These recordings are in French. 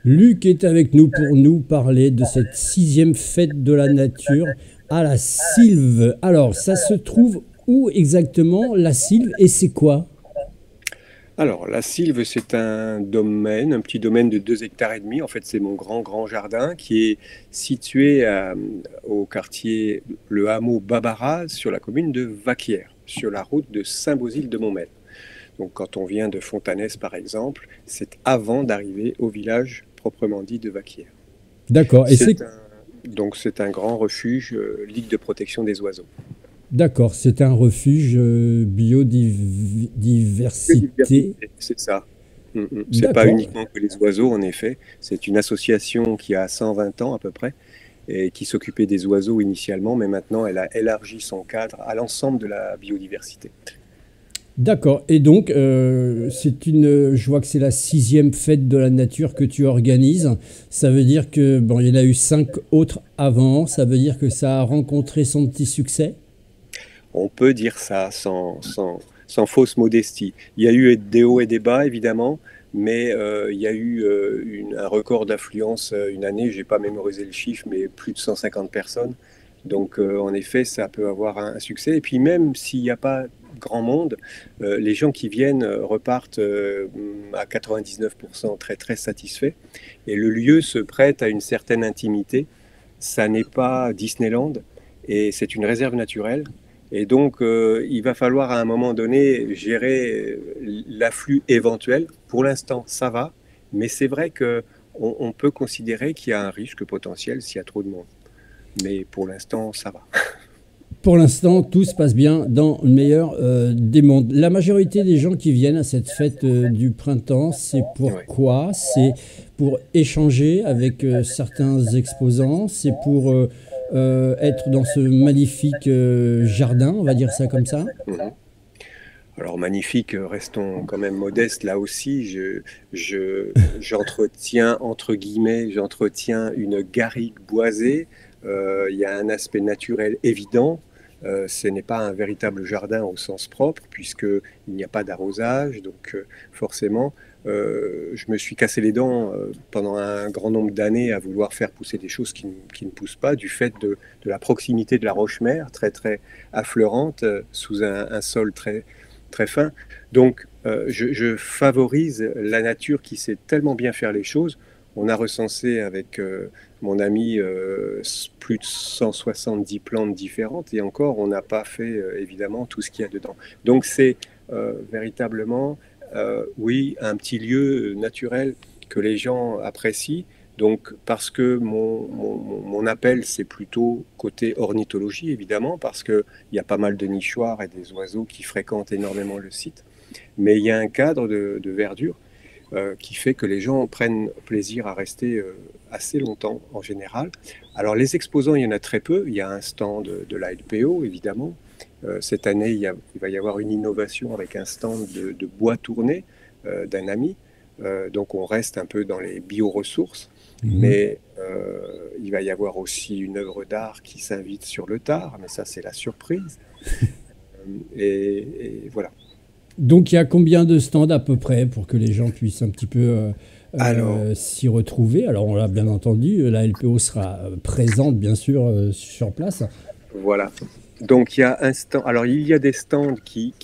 Luc est avec nous pour nous parler de cette sixième fête de la nature à la Sylve. Alors, ça se trouve où exactement la Sylve et c'est quoi? Alors, la Sylve, c'est un domaine, un petit domaine de 2 hectares et demi. En fait, c'est mon grand jardin qui est situé au quartier, le hameau Babara, sur la commune de Vaquières, sur la route de Saint-Beauzile-de-Montmel. Donc, quand on vient de Fontanès, par exemple, c'est avant d'arriver au village proprement dit de Vaquières. D'accord, et c'est C'est un grand refuge, ligue de protection des oiseaux. d'accord, c'est un refuge biodiversité. Biodiversité, c'est ça. C'est pas D'accord. uniquement que les oiseaux, en effet. C'est une association qui a 120 ans à peu près et qui s'occupait des oiseaux initialement, mais maintenant elle a élargi son cadre à l'ensemble de la biodiversité. D'accord. Et donc, je vois que c'est la sixième fête de la nature que tu organises. Ça veut dire que, bon, il y en a eu cinq autres avant. Ça veut dire que ça a rencontré son petit succès. On peut dire ça sans fausse modestie. Il y a eu des hauts et des bas, évidemment, mais il y a eu un record d'affluence une année, je n'ai pas mémorisé le chiffre, mais plus de 150 personnes. Donc, en effet, ça peut avoir un succès. Et puis, même s'il n'y a pas grand monde, les gens qui viennent repartent à 99% très satisfaits. Et le lieu se prête à une certaine intimité. Ça n'est pas Disneyland et c'est une réserve naturelle. Et donc, il va falloir à un moment donné gérer l'afflux éventuel. Pour l'instant, ça va, mais c'est vrai qu'on peut considérer qu'il y a un risque potentiel s'il y a trop de monde. Mais pour l'instant, ça va. Pour l'instant, tout se passe bien dans le meilleur des mondes. La majorité des gens qui viennent à cette fête du printemps, c'est Ouais. pourquoi? C'est pour échanger avec certains exposants, c'est pour être dans ce magnifique jardin, on va dire ça comme ça. Mhm. Alors magnifique, restons quand même modestes là aussi. J'entretiens, entre guillemets, j'entretiens une garrigue boisée. Il y a un aspect naturel évident. Ce n'est pas un véritable jardin au sens propre, puisqu'il n'y a pas d'arrosage. Donc forcément, je me suis cassé les dents pendant un grand nombre d'années à vouloir faire pousser des choses qui ne poussent pas, du fait de la proximité de la roche-mère, très affleurante, sous un sol très fin. Donc, je favorise la nature qui sait tellement bien faire les choses. On a recensé avec mon ami plus de 170 plantes différentes et encore, on n'a pas fait évidemment tout ce qu'il y a dedans. Donc, c'est véritablement, oui, un petit lieu naturel que les gens apprécient. Donc, parce que mon appel, c'est plutôt côté ornithologie, évidemment, parce qu'il y a pas mal de nichoirs et des oiseaux qui fréquentent énormément le site. Mais il y a un cadre de verdure qui fait que les gens prennent plaisir à rester assez longtemps en général. Alors, les exposants, il y en a très peu. Il y a un stand de la LPO, évidemment. Cette année, il va y avoir une innovation avec un stand de bois tourné d'un ami. Donc, on reste un peu dans les bioressources. Mhm. Mais il va y avoir aussi une œuvre d'art qui s'invite sur le tard, mais ça c'est la surprise. Et voilà. Donc il y a combien de stands à peu près pour que les gens puissent un petit peu Alors, s'y retrouver? Alors on l'a bien entendu, la LPO sera présente bien sûr sur place. voilà. Donc il y a un stand. Alors il y a des stands qui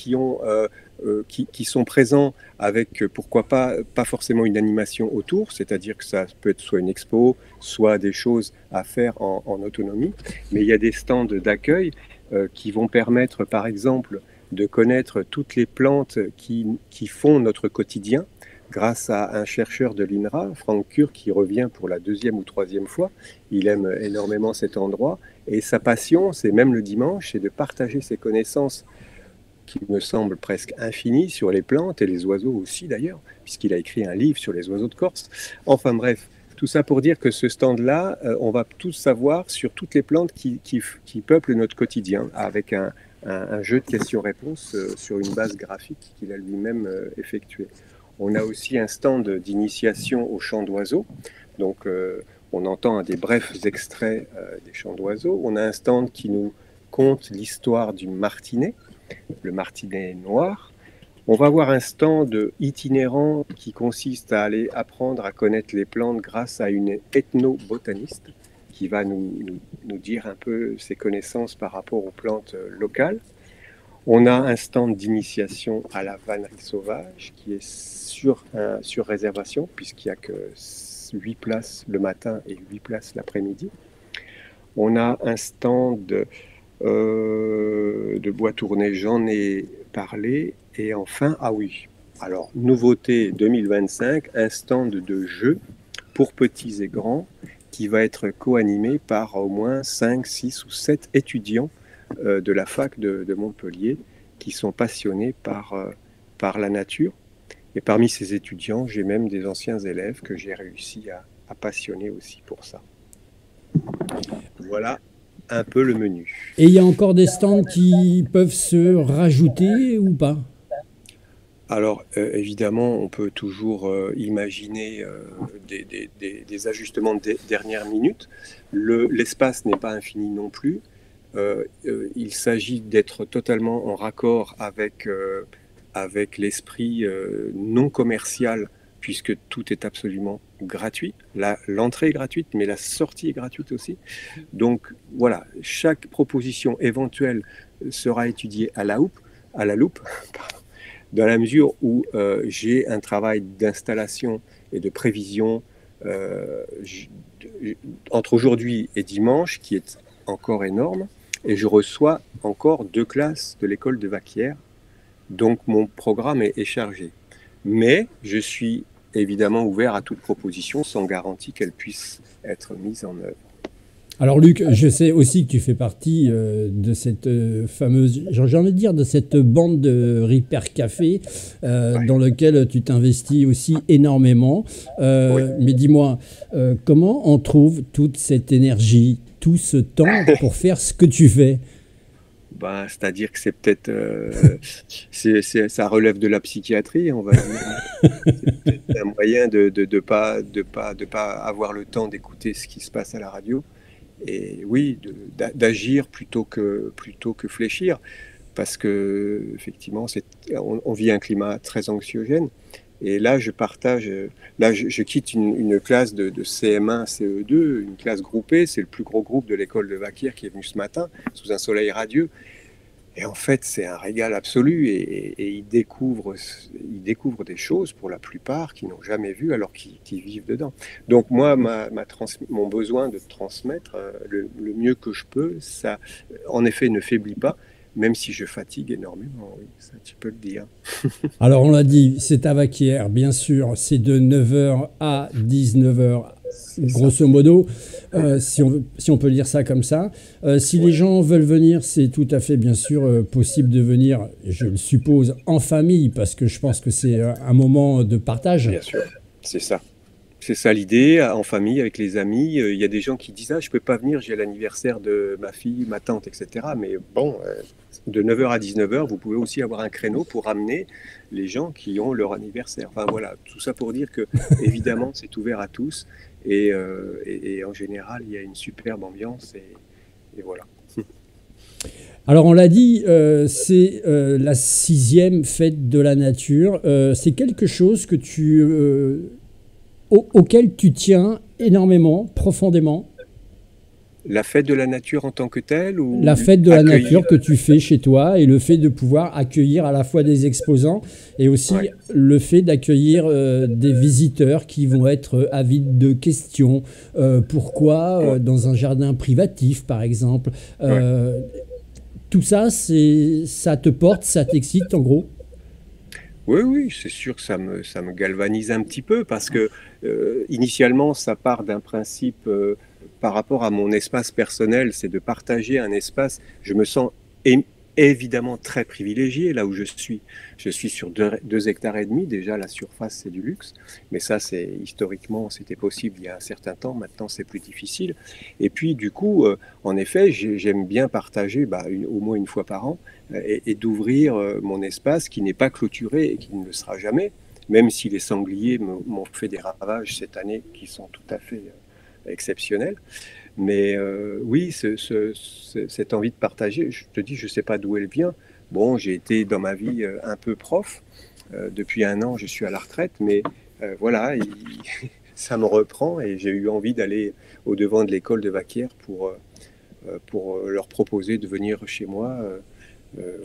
sont présents avec pourquoi pas forcément une animation autour, c'est-à-dire que ça peut être soit une expo, soit des choses à faire en autonomie. Mais il y a des stands d'accueil qui vont permettre, par exemple, de connaître toutes les plantes qui font notre quotidien. Grâce à un chercheur de l'INRA, Franck Cure, qui revient pour la deuxième ou troisième fois. Il aime énormément cet endroit. Et sa passion, c'est même le dimanche, c'est de partager ses connaissances qui me semblent presque infinies sur les plantes et les oiseaux aussi d'ailleurs, puisqu'il a écrit un livre sur les oiseaux de Corse. Enfin bref, tout ça pour dire que ce stand-là, on va tous savoir sur toutes les plantes qui peuplent notre quotidien, avec un jeu de questions-réponses sur une base graphique qu'il a lui-même effectué. On a aussi un stand d'initiation au chant d'oiseaux. Donc, on entend des brefs extraits des chants d'oiseaux. On a un stand qui nous conte l'histoire du martinet, le martinet noir. On va avoir un stand itinérant qui consiste à aller apprendre à connaître les plantes grâce à une ethnobotaniste qui va nous dire un peu ses connaissances par rapport aux plantes locales. On a un stand d'initiation à la vannerie sauvage qui est sur réservation, puisqu'il n'y a que 8 places le matin et 8 places l'après-midi. On a un stand de bois tourné, j'en ai parlé. Et enfin, ah oui, alors nouveauté 2025, un stand de jeux pour petits et grands qui va être co-animé par au moins 5, 6 ou 7 étudiants de la fac de Montpellier qui sont passionnés par la nature. Et parmi ces étudiants, j'ai même des anciens élèves que j'ai réussi à passionner aussi pour ça. Voilà un peu le menu. Et il y a encore des stands qui peuvent se rajouter ou pas? Alors, évidemment, on peut toujours imaginer des ajustements de dernière minute. L'espace n'est pas infini non plus. Il s'agit d'être totalement en raccord avec l'esprit non commercial, puisque tout est absolument gratuit. L'entrée est gratuite, mais la sortie est gratuite aussi. Donc voilà, chaque proposition éventuelle sera étudiée à la loupe, dans la mesure où j'ai un travail d'installation et de prévision entre aujourd'hui et dimanche qui est encore énorme, et je reçois encore 2 classes de l'école de Vaquières, donc mon programme est chargé. Mais je suis évidemment ouvert à toute proposition sans garantie qu'elle puisse être mise en œuvre. Alors Luc, je sais aussi que tu fais partie de cette fameuse, j'ai envie de dire, de cette bande de Ripper Café Ouais. dans lequel tu t'investis aussi énormément. Oui. Mais dis-moi, comment on trouve toute cette énergie, tout ce temps pour faire ce que tu fais? Ben, c'est-à-dire que c'est peut-être, ça relève de la psychiatrie, on va dire. C'est peut-être un moyen de pas avoir le temps d'écouter ce qui se passe à la radio. Et oui, d'agir plutôt que fléchir, parce que effectivement, on vit un climat très anxiogène. Et là, je quitte une classe de CM1, CE2, une classe groupée. C'est le plus gros groupe de l'école de Vaquières qui est venu ce matin, sous un soleil radieux. Et en fait, c'est un régal absolu. Et ils découvrent des choses, pour la plupart, qu'ils n'ont jamais vues, alors qu'ils vivent dedans. Donc moi, mon besoin de transmettre le mieux que je peux, ça, en effet, ne faiblit pas, même si je fatigue énormément, oui, ça tu peux le dire. Alors on l'a dit, c'est à Vaquières, bien sûr, c'est de 9 h à 19 h, C'est ça. grosso modo, si on peut dire ça comme ça. Si les Ouais, gens veulent venir, c'est tout à fait bien sûr possible de venir, je le suppose, en famille, parce que je pense que c'est un moment de partage. bien sûr, c'est ça. C'est ça l'idée, en famille, avec les amis. Il y a des gens qui disent: ah, je peux pas venir, j'ai l'anniversaire de ma fille, ma tante, etc. Mais bon, de 9 h à 19 h, vous pouvez aussi avoir un créneau pour amener les gens qui ont leur anniversaire. Enfin voilà, tout ça pour dire que, évidemment, c'est ouvert à tous. Et en général, il y a une superbe ambiance. Et voilà. Alors on l'a dit, c'est la 6e fête de la nature. C'est quelque chose que auquel tu tiens énormément, profondément. La fête de la nature en tant que telle, ou La fête de la accueillir. nature que tu fais chez toi et le fait de pouvoir accueillir à la fois des exposants et aussi Ouais, le fait d'accueillir des visiteurs qui vont être avides de questions. Pourquoi ouais, dans un jardin privatif, par exemple? ouais. Euh, Tout ça, ça te porte, ça t'excite en gros? Oui, oui, c'est sûr que ça me galvanise un petit peu parce que initialement, ça part d'un principe par rapport à mon espace personnel, c'est de partager un espace. Je me sens é- évidemment très privilégié là où je suis. Je suis sur 2 hectares et demi, déjà la surface c'est du luxe, mais ça c'est historiquement c'était possible il y a un certain temps, maintenant c'est plus difficile. Et puis du coup, en effet, j'aime bien partager au moins une fois par an et d'ouvrir mon espace qui n'est pas clôturé et qui ne le sera jamais, même si les sangliers m'ont fait des ravages cette année qui sont tout à fait exceptionnels. Mais oui, cette envie de partager, je te dis, je ne sais pas d'où elle vient. Bon, j'ai été dans ma vie un peu prof. Depuis 1 an, je suis à la retraite, mais voilà, ça me reprend et j'ai eu envie d'aller au-devant de l'école de Vaquières pour leur proposer de venir chez moi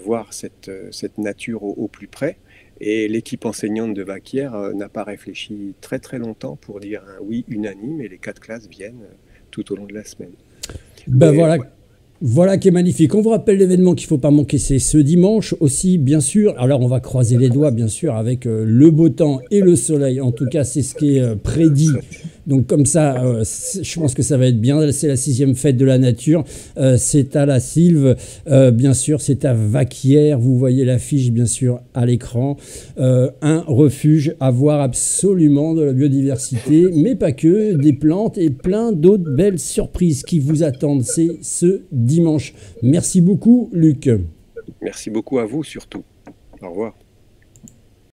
voir cette nature au plus près. Et l'équipe enseignante de Vaquières n'a pas réfléchi très très longtemps pour dire un oui unanime et les 4 classes viennent tout au long de la semaine. Ben Mais voilà, voilà qui est magnifique. On vous rappelle l'événement qu'il ne faut pas manquer, c'est ce dimanche aussi, bien sûr. Alors on va croiser les doigts, bien sûr, avec le beau temps et le soleil. En tout cas, c'est ce qui est prédit. Donc comme ça, je pense que ça va être bien. C'est la 6e fête de la nature. C'est à la Sylve, bien sûr, c'est à Vaquières. Vous voyez l'affiche, bien sûr, à l'écran. Un refuge à voir absolument de la biodiversité, mais pas que, des plantes et plein d'autres belles surprises qui vous attendent. C'est ce dimanche. Merci beaucoup, Luc. merci beaucoup à vous surtout. Au revoir.